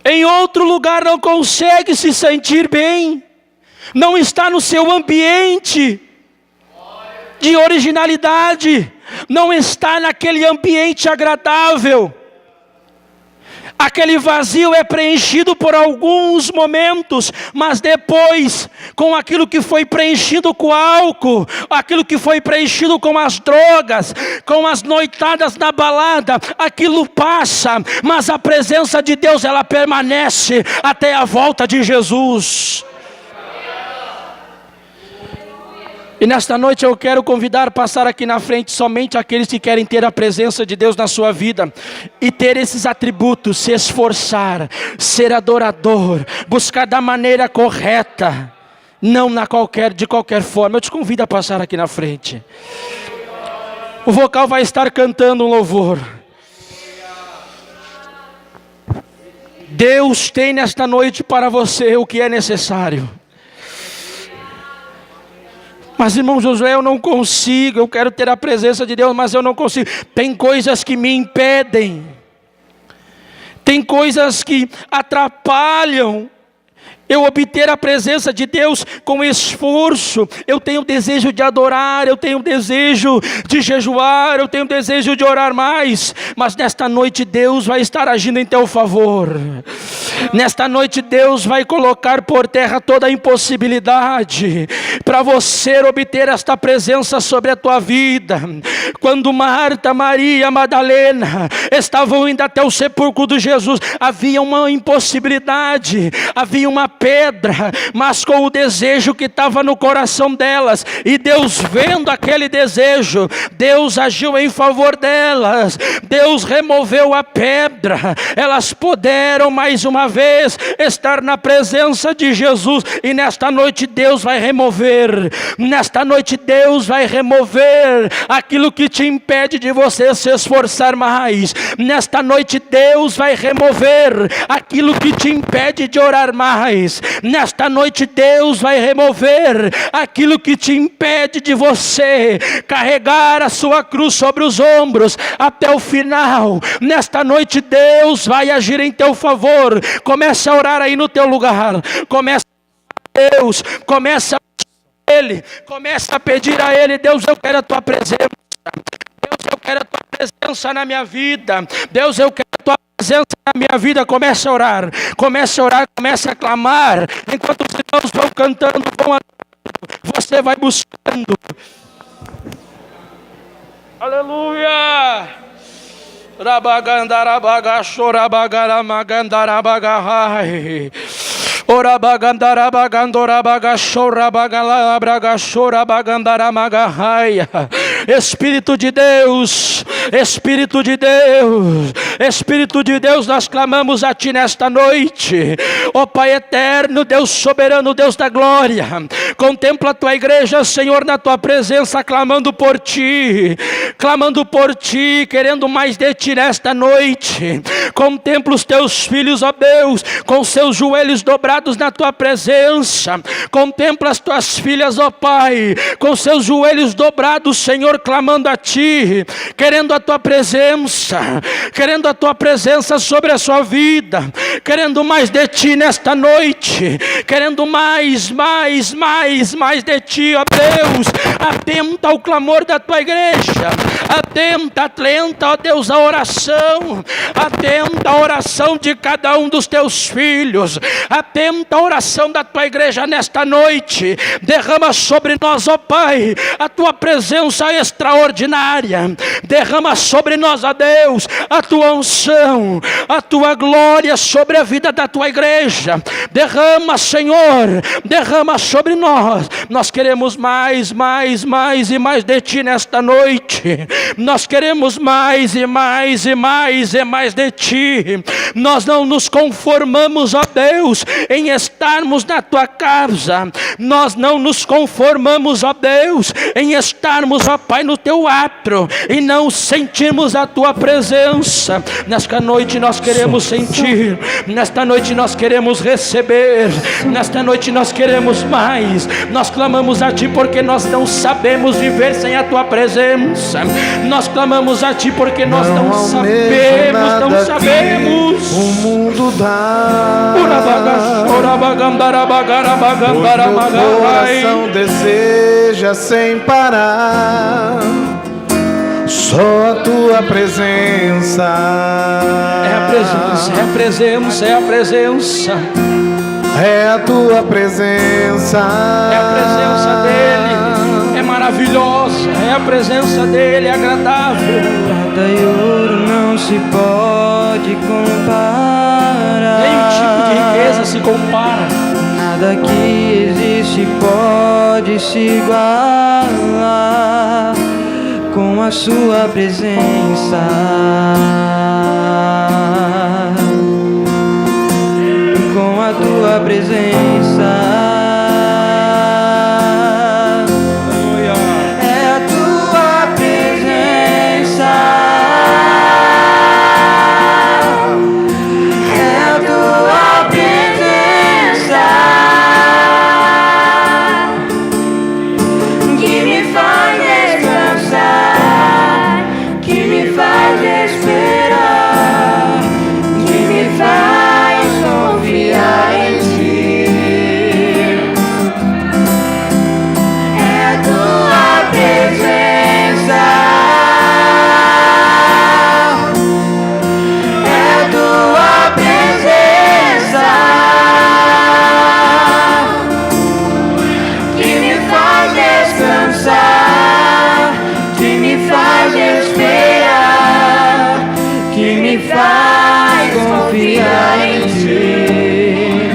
Em outro lugar não consegue se sentir bem. Não está no seu ambiente de originalidade. Não está naquele ambiente agradável. Aquele vazio é preenchido por alguns momentos, mas depois, com aquilo que foi preenchido com álcool, aquilo que foi preenchido com as drogas, com as noitadas na balada, aquilo passa, mas a presença de Deus, ela permanece até a volta de Jesus. E nesta noite eu quero convidar a passar aqui na frente somente aqueles que querem ter a presença de Deus na sua vida. E ter esses atributos, se esforçar, ser adorador, buscar da maneira correta, não de qualquer forma. Eu te convido a passar aqui na frente. O vocal vai estar cantando um louvor. Deus tem nesta noite para você o que é necessário. Mas irmão Josué, eu não consigo, eu quero ter a presença de Deus, mas eu não consigo. Tem coisas que me impedem. Tem coisas que atrapalham eu obter a presença de Deus com esforço. Eu tenho desejo de adorar, eu tenho desejo de jejuar, eu tenho desejo de orar mais. Mas nesta noite Deus vai estar agindo em teu favor. Nesta noite Deus vai colocar por terra toda a impossibilidade para você obter esta presença sobre a tua vida. Quando Marta, Maria, Madalena estavam indo até o sepulcro de Jesus, havia uma impossibilidade, havia uma pedra, mas com o desejo que estava no coração delas, e Deus vendo aquele desejo, Deus agiu em favor delas, Deus removeu a pedra, elas puderam mais uma vez estar na presença de Jesus. E nesta noite Deus vai remover, nesta noite Deus vai remover aquilo que te impede de você se esforçar mais. Nesta noite Deus vai remover aquilo que te impede de orar mais. Nesta noite Deus vai remover aquilo que te impede de você carregar a sua cruz sobre os ombros até o final. Nesta noite Deus vai agir em teu favor. Comece a orar aí no teu lugar. Comece a Deus, comece a Ele, comece a pedir a Ele: Deus, eu quero a tua presença. Deus, eu quero a tua presença na minha vida. Deus, eu quero a tua presença na minha vida. Comece a orar, comece a clamar. Enquanto os irmãos vão cantando, vão adorando, você vai buscando. Aleluia! Rabagandarabaga chorabagaramagandarabagahai. Espírito de Deus, Espírito de Deus, Espírito de Deus, nós clamamos a Ti nesta noite. Ó Pai eterno, Deus soberano, Deus da glória, contempla a Tua igreja, Senhor, na Tua presença, clamando por Ti, querendo mais de Ti nesta noite. Contempla os Teus filhos, ó Deus, com seus joelhos dobrados na Tua presença. Contempla as Tuas filhas, ó Pai, com seus joelhos dobrados, Senhor, clamando a Ti, querendo a Tua presença, querendo a Tua presença sobre a sua vida, querendo mais de Ti nesta noite, querendo mais de Ti, ó Deus. Atenta ao clamor da Tua igreja, atenta, ó Deus, a oração, atenta a oração de cada um dos Teus filhos, atenta a oração da Tua igreja nesta noite. Derrama sobre nós, ó Pai, a Tua presença extraordinária. Derrama sobre nós, ó Deus, a tua unção, a tua glória sobre a vida da tua igreja. Derrama, Senhor, derrama sobre nós. Nós queremos mais e mais de ti nesta noite. Nós queremos mais e mais de ti. Nós não nos conformamos, ó Deus, em estarmos na tua casa. Nós não nos conformamos, ó Deus, em estarmos, ó Pai, no teu átrio e não sentirmos a tua presença. Nesta noite nós queremos sentir, nesta noite nós queremos receber, nesta noite nós queremos mais. Nós clamamos a ti porque nós não sabemos viver sem a tua presença. Nós clamamos a ti porque nós não sabemos.
O mundo dá. O meu coração deseja sem parar só a tua presença.
É a presença, é a presença, é a presença.
É a tua presença.
É a presença dele, é maravilhosa. É a presença dele, é agradável.
Prata e ouro não se pode comparar.
Nenhum tipo de riqueza se compara.
Nada que existe pode se igualar com a sua presença. Com a tua presença. É a tua presença. É a tua presença que me faz descansar, que me faz esperar, que me faz confiar em ti. É a tua presença. É a tua presença que me faz descansar, que me faz esperar, que me faz confiar em ti.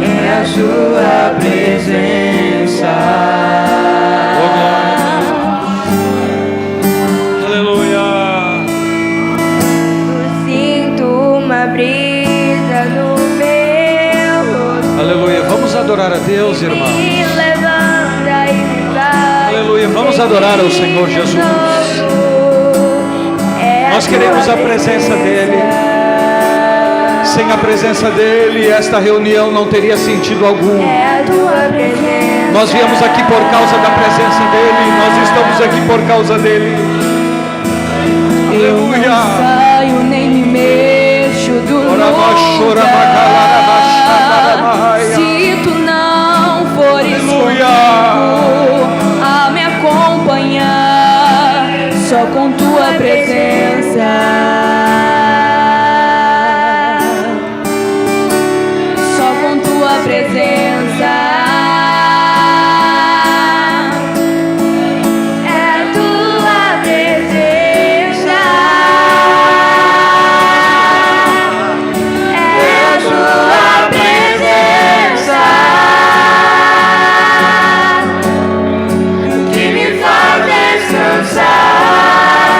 É a sua presença.
Aleluia.
Sinto uma brisa no meu rosto.
Aleluia. Vamos adorar a Deus, irmão.
Me levanta e me faz.
Aleluia. Vamos adorar ao Senhor Jesus. Nós queremos a presença dEle. Sem a presença dEle, esta reunião não teria sentido algum.
É a tua presença.
Nós viemos aqui por causa da presença dEle. Nós estamos aqui por causa dEle.
Eu não
Aleluia.
saio nem me mexo do lugar. Se tu não fores comigo a me acompanhar, só com tua presença, só com tua presença. É a tua presença. É a tua presença que me faz descansar,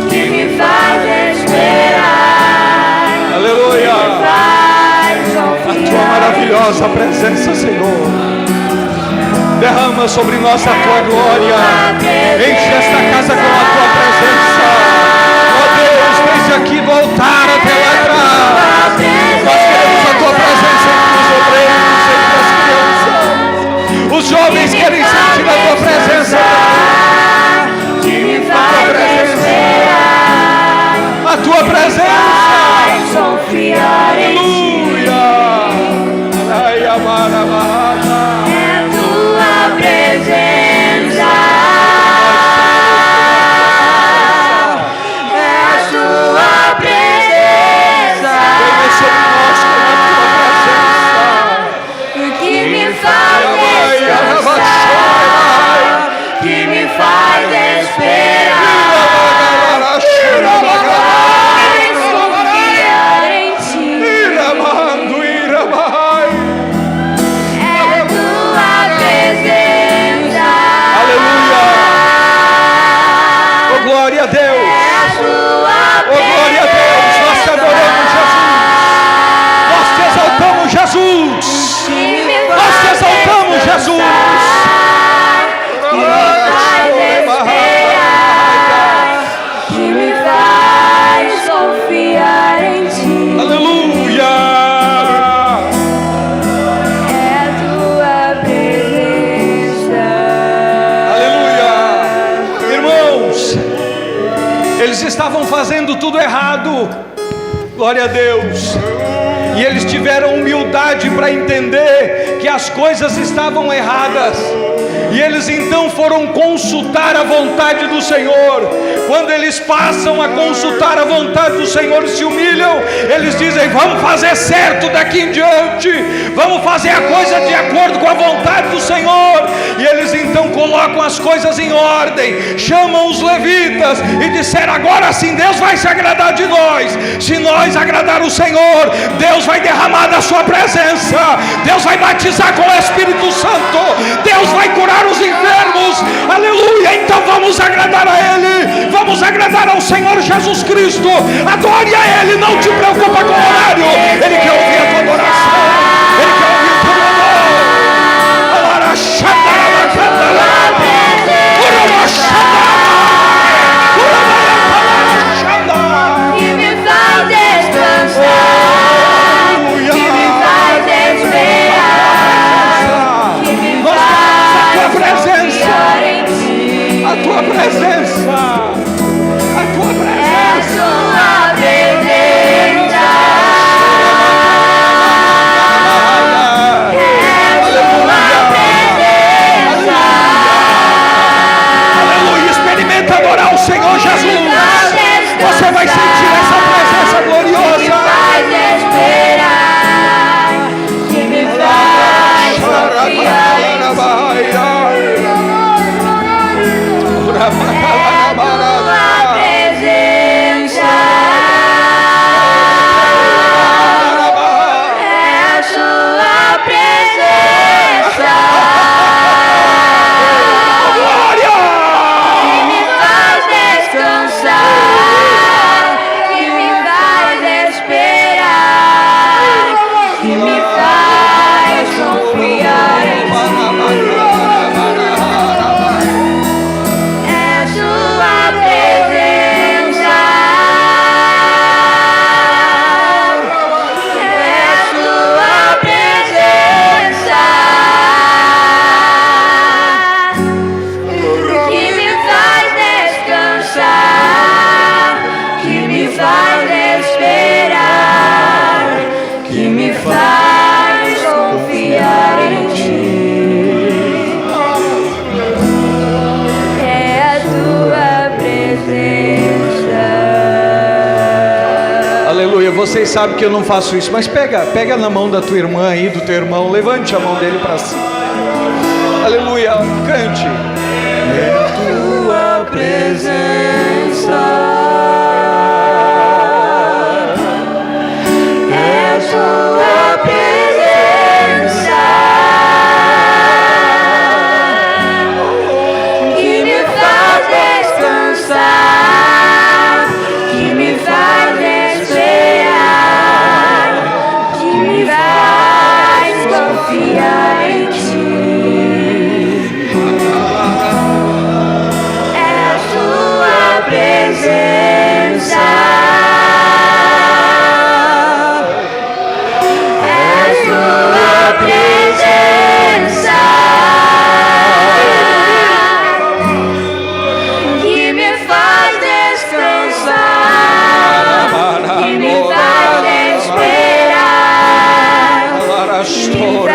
que me faz esperar,
Aleluia.
faz
A tua
confiar.
maravilhosa presença, Senhor. Derrama sobre nós a tua glória. Enche esta casa com a tua presença. Ó Deus, desde aqui do altar até lá atrás. Nós queremos a tua presença entre os obreiros, entre as crianças. Os jovens querem sentir a tua presença.
Que me faz esperar,
A tua presença.
faz confiar em ti.
Aleluia. Ai, amara, amara.
É a tua presença. É a tua presença
Venha sobre nós com a tua presença.
que me faz
Ai,
descansar,
arrabachai. eles estavam fazendo tudo errado. Glória a Deus. E eles tiveram humildade para entender que as coisas estavam erradas. E eles então foram consultar a vontade do Senhor. Quando eles passam a consultar a vontade do Senhor e se humilham, eles dizem: vamos fazer certo daqui em diante, vamos fazer a coisa de acordo com a vontade do Senhor. E eles então colocam as coisas em ordem, chamam os levitas e disseram: agora sim Deus vai se agradar de nós. Se nós agradar o Senhor, Deus vai derramar da sua presença, Deus vai batizar com o Espírito Santo, Deus vai curar os enfermos. Aleluia. Então vamos agradar a Ele, vamos agradar ao Senhor Jesus Cristo. Adore a Ele, não te preocupa com o horário. Ele quer ouvir a tua adoração, Ele quer ouvir o teu
que me faz descansar, que me faz esperar, que me faz confiar em ti.
A tua presença, a tua
É
presença.
sua presença, é sua presença,
Aleluia. Experimenta adorar o Senhor Jesus. Você vai sentir essa presença
que me
gloriosa.
faz esperar, que me faz confiar em ti.
Vocês sabem que eu não faço isso, mas pega na mão da tua irmã aí, do teu irmão, levante a mão dele para cima. Aleluia, cante. É tua presença,
É sua presença que me faz descansar, que me faz esperar, que me faz confiar em ti. É sua presença, é sua presença que me faz descansar, que me faz esperar, que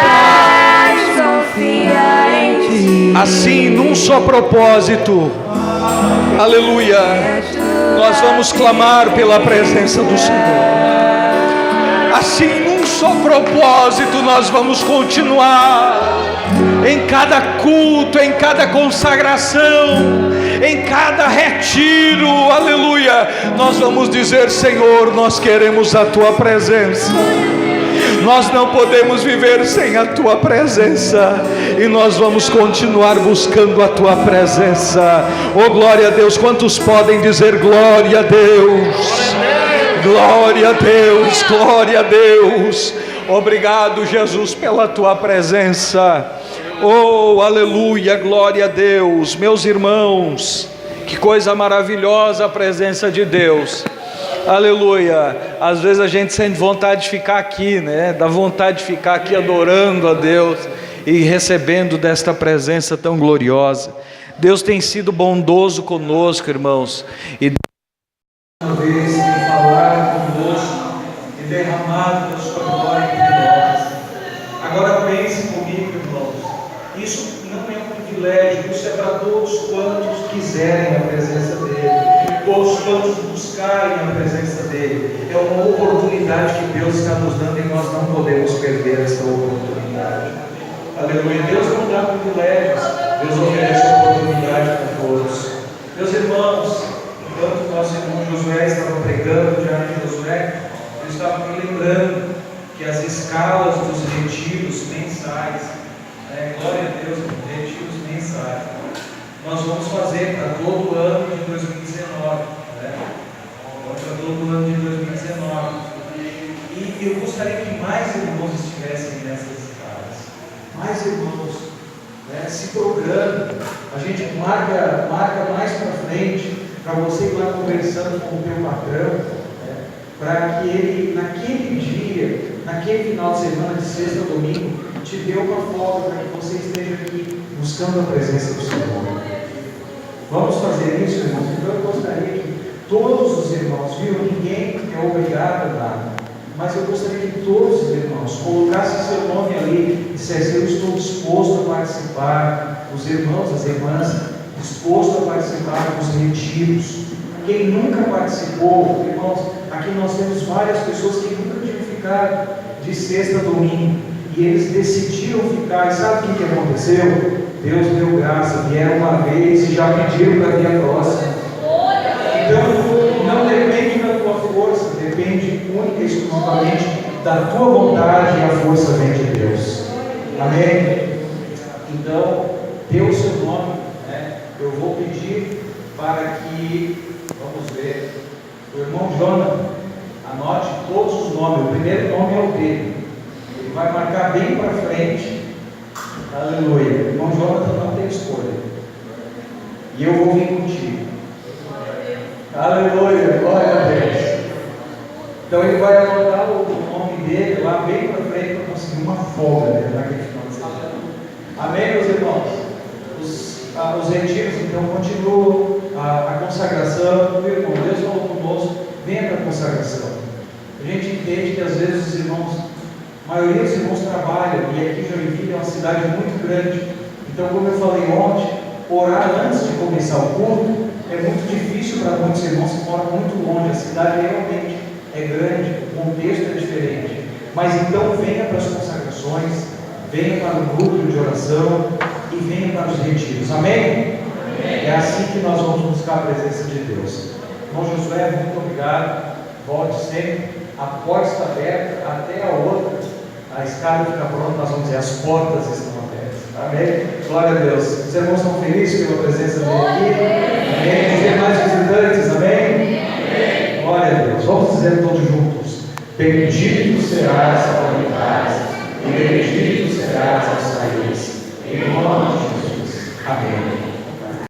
me faz confiar em ti.
assim num só propósito. Aleluia. Nós vamos clamar pela presença do Senhor. Assim num só propósito nós vamos continuar. Em cada culto, em cada consagração, em cada retiro, aleluia, nós vamos dizer: Senhor, nós queremos a tua presença. Nós não podemos viver sem a tua presença, e nós vamos continuar buscando a tua presença. Oh, glória a Deus! Quantos podem dizer glória a Deus? Glória a Deus, glória a Deus. Obrigado, Jesus, pela tua presença. Oh, aleluia, glória a Deus. Meus irmãos, que coisa maravilhosa a presença de Deus. Aleluia. Às vezes a gente sente vontade de ficar aqui, né? Dá vontade de ficar aqui adorando a Deus e recebendo desta presença tão gloriosa. Deus tem sido bondoso conosco, irmãos, e
Isso não é um privilégio, isso é para todos quantos quiserem a presença dEle, todos quantos buscarem a presença dEle. É uma oportunidade que Deus está nos dando e nós não podemos perder essa oportunidade. Aleluia. Deus não dá privilégios, Deus oferece oportunidade para todos. Meus irmãos, enquanto nosso irmão Josué estava pregando diante de Josué, eu estava me lembrando que as escalas dos retiros mensais, glória a Deus, retiros mensais, nós vamos fazer para todo o ano de 2019, para todo o ano de 2019. E eu gostaria que mais irmãos estivessem nessas escalas, mais irmãos, se programem. A gente marca mais para frente, para você ir lá conversando com o teu patrão, para que ele, naquele dia, naquele final de semana, de sexta a domingo, te dê uma folga para que você esteja aqui buscando a presença do Senhor. Vamos fazer isso, irmãos? Então eu gostaria que todos os irmãos, ninguém é obrigado a nada, mas eu gostaria que todos os irmãos colocassem seu nome ali e dissessem: eu estou disposto a participar, os irmãos, as irmãs, disposto a participar dos retiros. Quem nunca participou, irmãos, aqui nós temos várias pessoas que nunca tinham ficado de sexta a domingo, e eles decidiram ficar. E sabe o que aconteceu? Deus deu graça, vieram uma vez e já pediram para vir a próxima. Então, não depende da tua força, depende única e exclusivamente da tua vontade, e a força vem de Deus. Amém? Então, dê o seu nome, eu vou pedir para que, vamos ver, o irmão Jonathan anote todos os nomes. O primeiro nome é o dele, ele vai marcar bem para frente. Aleluia. O irmão Jonathan não tem escolha, e eu vou vir contigo. Aleluia, glória a Deus. Então ele vai anotar o nome dele lá bem para frente para conseguir uma folga naquele final de semana. Amém, meus irmãos? Os retiros então continuam, a consagração. Meu irmão, Deus falou conosco: venha para a consagração. A gente entende que às vezes os irmãos, a maioria dos irmãos trabalham, e aqui Joinville é uma cidade muito grande. Então, como eu falei ontem, orar antes de começar o culto é muito difícil para muitos irmãos que moram muito longe. A cidade realmente é grande, o contexto é diferente. Mas então venha para as consagrações, venha para o grupo de oração e venha para os retiros. Amém? Amém. É assim que nós vamos buscar a presença de Deus. Irmão Josué, muito obrigado. Volte sempre. A porta está aberta até a outra. A escada fica pronta, nós vamos dizer, as portas estão abertas. Amém? Glória a Deus. Os irmãos estão felizes pela presença dele aqui? Amém? Tem mais visitantes? Amém?